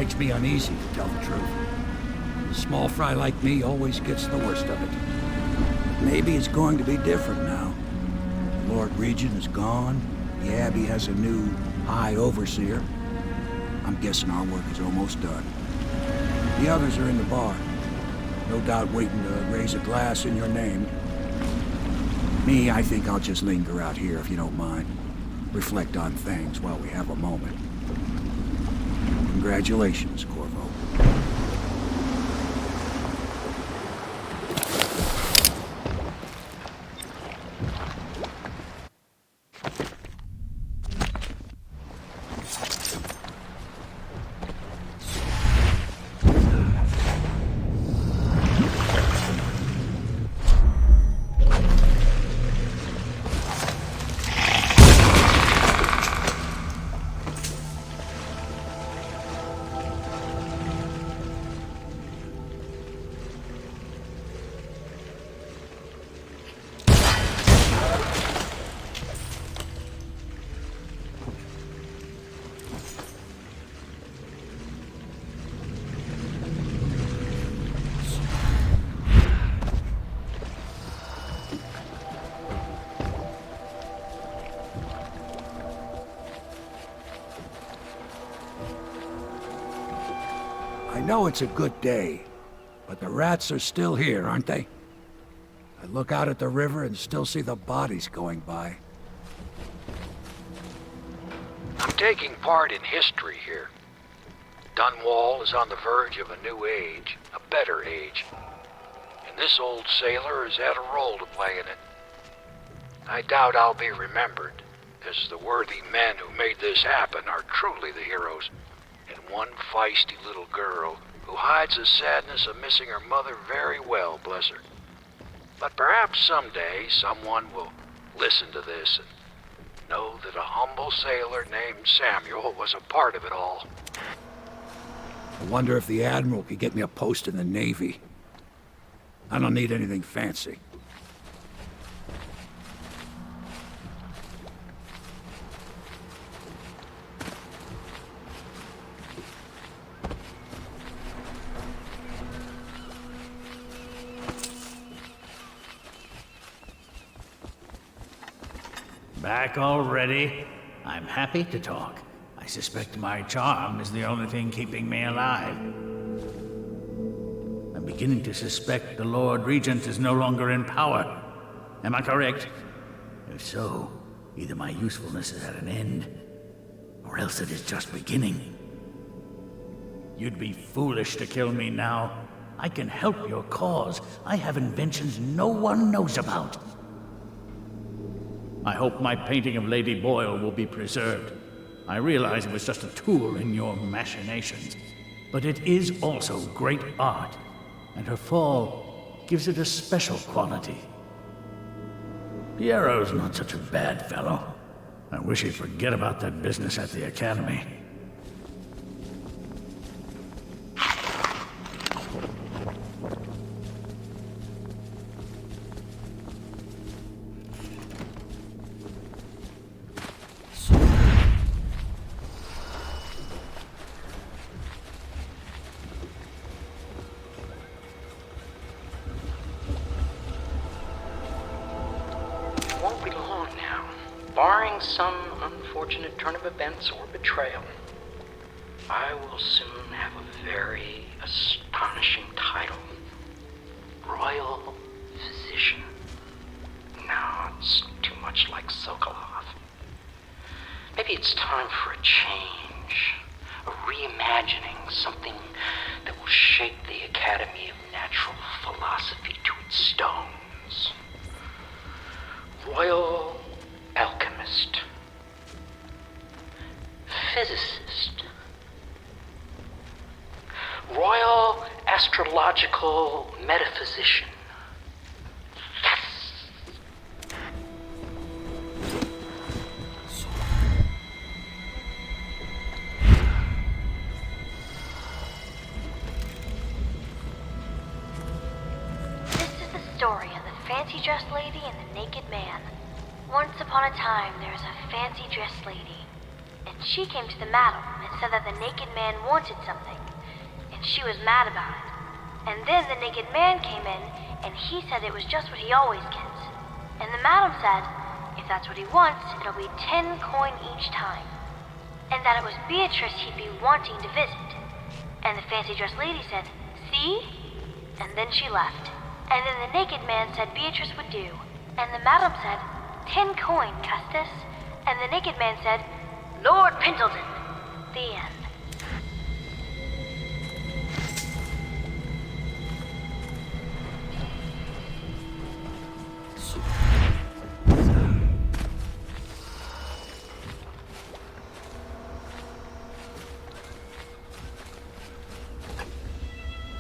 makes me uneasy, to tell the truth. A small fry like me always gets the worst of it. Maybe it's going to be different now. The Lord Regent is gone. The Abbey has a new High Overseer. I'm guessing our work is almost done. The others are in the bar. No doubt waiting to raise a glass in your name. Me, I think I'll just linger out here if you don't mind. Reflect on things while we have a moment. Congratulations, Corvo. I know it's a good day, but the rats are still here, aren't they? I look out at the river and still see the bodies going by. I'm taking part in history here. Dunwall is on the verge of a new age, a better age. And this old sailor has had a role to play in it. I doubt I'll be remembered, as the worthy men who made this happen are truly the heroes. And one feisty little girl who hides the sadness of missing her mother very well, bless her. But perhaps someday someone will listen to this and know that a humble sailor named Samuel was a part of it all. I wonder if the Admiral could get me a post in the Navy. I don't need anything fancy. Back already? I'm happy to talk. I suspect my charm is the only thing keeping me alive. I'm beginning to suspect the Lord Regent is no longer in power. Am I correct? If so, either my usefulness is at an end, or else it is just beginning. You'd be foolish to kill me now. I can help your cause. I have inventions no one knows about. I hope my painting of Lady Boyle will be preserved. I realize it was just a tool in your machinations, but it is also great art, and her fall gives it a special quality. Heero's not such a bad fellow. I wish he'd forget about that business at the Academy. Barring some unfortunate turn of events or betrayal, I will soon have a very astonishing title. Royal Physician. No, it's too much like Sokolov. Maybe it's time for a change. A reimagining, something that will shake the Academy of Natural Philosophy to its stones. Royal Alchemist, Physicist, Royal Astrological Metaphysician. Yes! This is the story of the fancy-dressed lady and the naked man. Once upon a time, there was a fancy-dressed lady, and she came to the madam and said that the naked man wanted something, and she was mad about it. And then the naked man came in, and he said it was just what he always gets. And the madam said, if that's what he wants, it'll be 10 coin each time. And that it was Beatrice he'd be wanting to visit. And the fancy-dressed lady said, see? And then she left. And then the naked man said Beatrice would do. And the madam said, 10 coin, Custis. And the naked man said, Lord Pendleton. The end.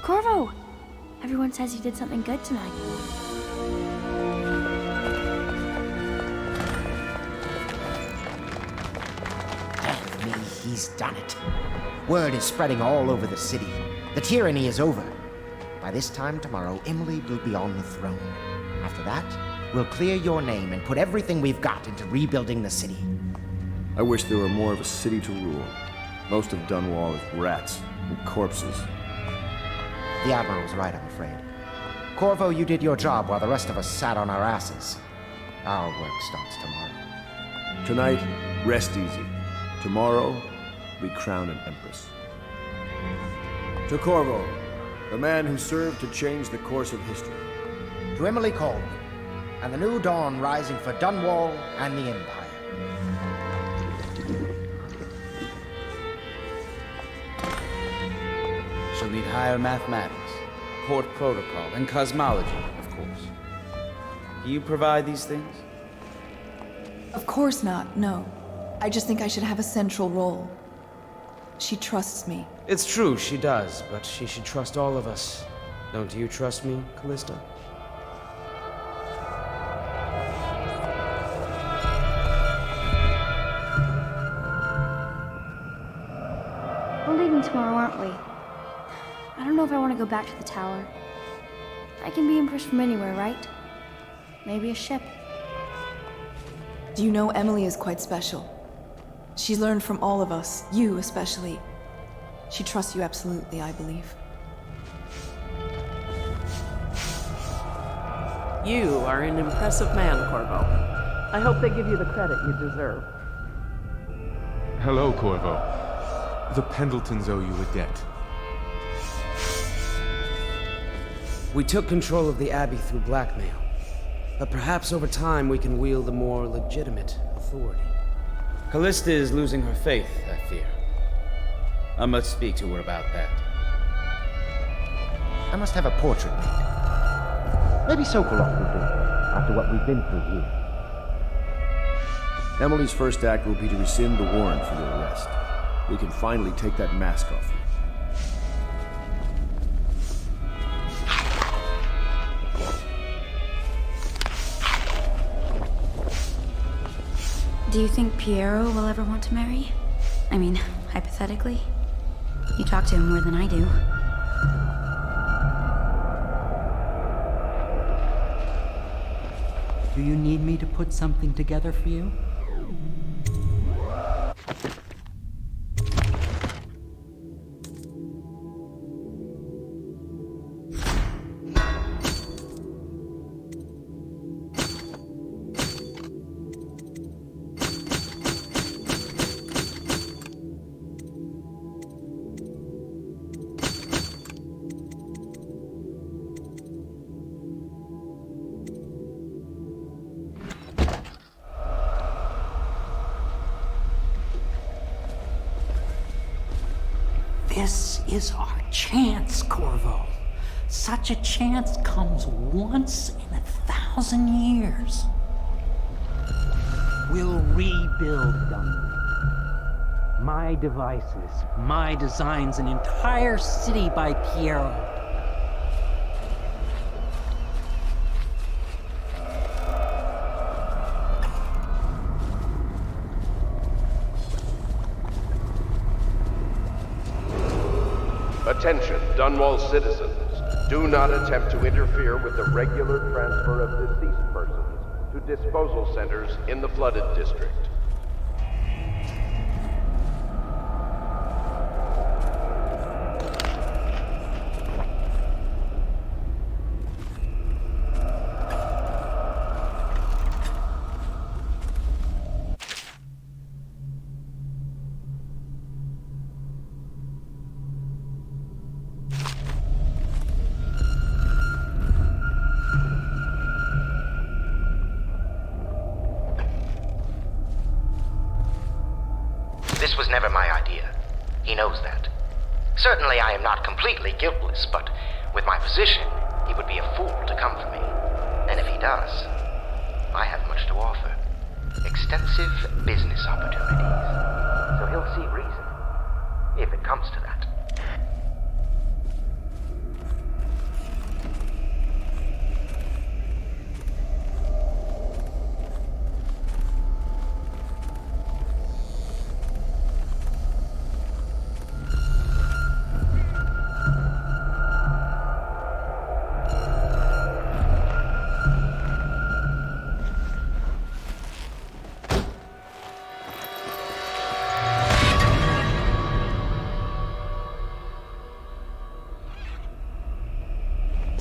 Corvo! Everyone says you did something good tonight. Damn me, he's done it. Word is spreading all over the city. The tyranny is over. By this time tomorrow, Emily will be on the throne. After that, we'll clear your name and put everything we've got into rebuilding the city. I wish there were more of a city to rule. Most of Dunwall is rats and corpses. The Admiral's right, I'm afraid. Corvo, you did your job while the rest of us sat on our asses. Our work starts tomorrow. Tonight, rest easy. Tomorrow, we crown an empress. To Corvo, the man who served to change the course of history. To Emily Colm, and the new dawn rising for Dunwall and the Empire. She'll need higher mathematics, court protocol, and cosmology, of course. Do you provide these things? Of course not, no. I just think I should have a central role. She trusts me. It's true, she does, but she should trust all of us. Don't you trust me, Callista? We're leaving tomorrow, aren't we? I don't know if I want to go back to the tower. I can be impressed from anywhere, right? Maybe a ship. Do you know Emily is quite special? She's learned from all of us, you especially. She trusts you absolutely, I believe. You are an impressive man, Corvo. I hope they give you the credit you deserve. Hello, Corvo. The Pendletons owe you a debt. We took control of the Abbey through blackmail, but perhaps over time we can wield a more legitimate authority. Callista is losing her faith, I fear. I must speak to her about that. I must have a portrait made. Maybe Sokolov will do it, after what we've been through here. Emily's first act will be to rescind the warrant for your arrest. We can finally take that mask off you. Do you think Heero will ever want to marry? I mean, hypothetically. You talk to him more than I do. Do you need me to put something together for you? This is our chance, Corvo. Such a chance comes once in 1,000 years. We'll rebuild Dunwall. My devices, my designs, an entire city by Heero. Attention, Dunwall citizens. Do not attempt to interfere with the regular transfer of deceased persons to disposal centers in the flooded district. Certainly I am not completely guiltless, but with my position, he would be a fool to come for me. And if he does, I have much to offer. Extensive business opportunities. So he'll see reason, if it comes to that.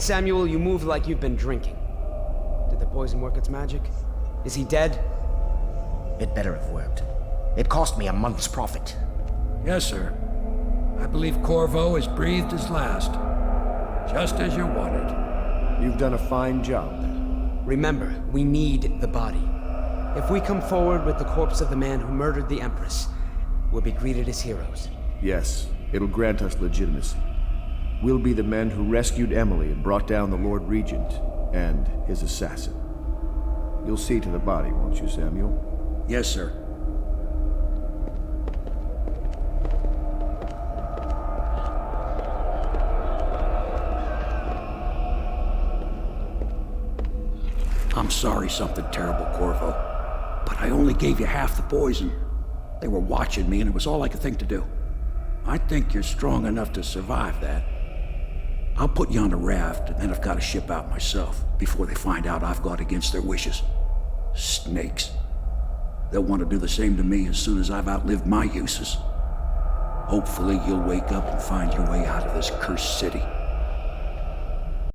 Samuel, you move like you've been drinking. Did the poison work its magic? Is he dead? It better have worked. It cost me a month's profit. Yes, sir. I believe Corvo has breathed his last. Just as you wanted. You've done a fine job, then. Remember, we need the body. If we come forward with the corpse of the man who murdered the Empress, we'll be greeted as heroes. Yes, it'll grant us legitimacy. We'll be the men who rescued Emily and brought down the Lord Regent and his assassin. You'll see to the body, won't you, Samuel? Yes, sir. I'm sorry something terrible, Corvo, but I only gave you half the poison. They were watching me and it was all I could think to do. I think you're strong enough to survive that. I'll put you on the raft, and then I've got to ship out myself before they find out I've gone against their wishes. Snakes. They'll want to do the same to me as soon as I've outlived my uses. Hopefully you'll wake up and find your way out of this cursed city.